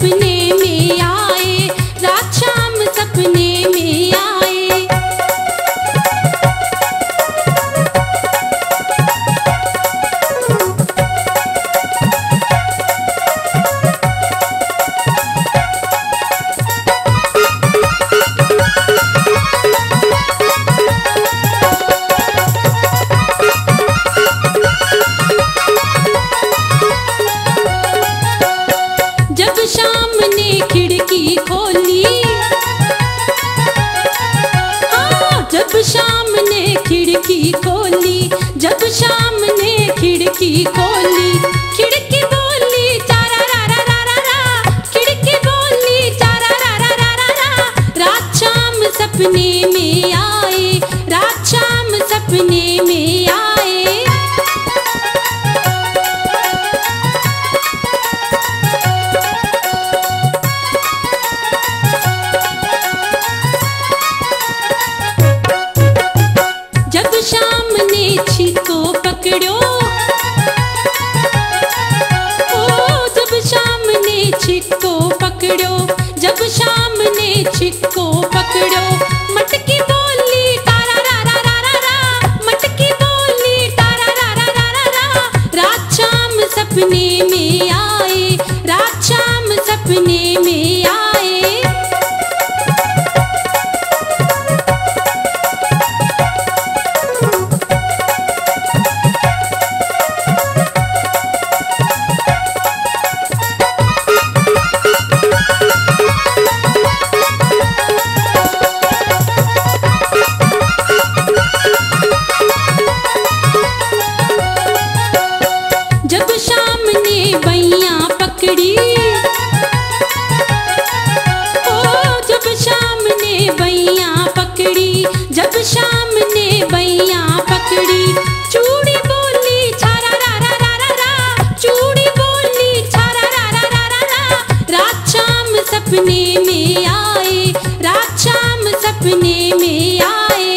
सपने में आए, रात शाम सपने में आए। जब शाम ने खिड़की खोली, हाँ जब शाम ने खिड़की खोली, जब शाम ने खिड़की खोली, खिड़की बोली चारा रा रा रा रा रा, खिड़की बोली चारा रा रा रा रा रा। रात शाम सपने में आए, रात शाम सपने में आए। जब शाम ने छिको पकड़ो, ओ जब शाम ने छिको पकड़ो, जब शाम ने छिको पकड़ो, मटकी बोली तारा रा रा रा रा रा, मटकी बोली तारा रा रा रा रा रा। रात शाम सपने में आए, रात शाम सपने में आए। जब शाम ने बैया पकड़ी, ओ जब शाम ने बैया पकड़ी, जब शाम ने बैया पकड़ी, चूड़ी बोली छारा रा रा रा रा रा, चूड़ी बोली छारा रा रा रा रा रा। रात शाम सपने में आए, रात शाम सपने में आए।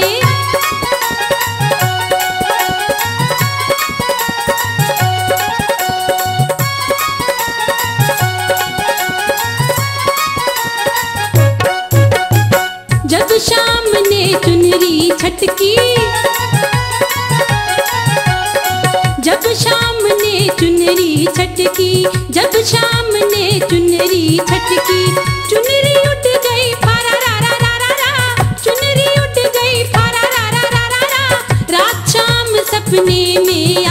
जब शाम ने चुनरी छटकी, जब शाम ने चुनरी छटकी, जब शाम ने चुनरी छटकी, चुनरी उठ गई फारा रा रा रा रा रा, चुनरी उठ गई फारा रा रा रा रा रा। रात शाम सपने में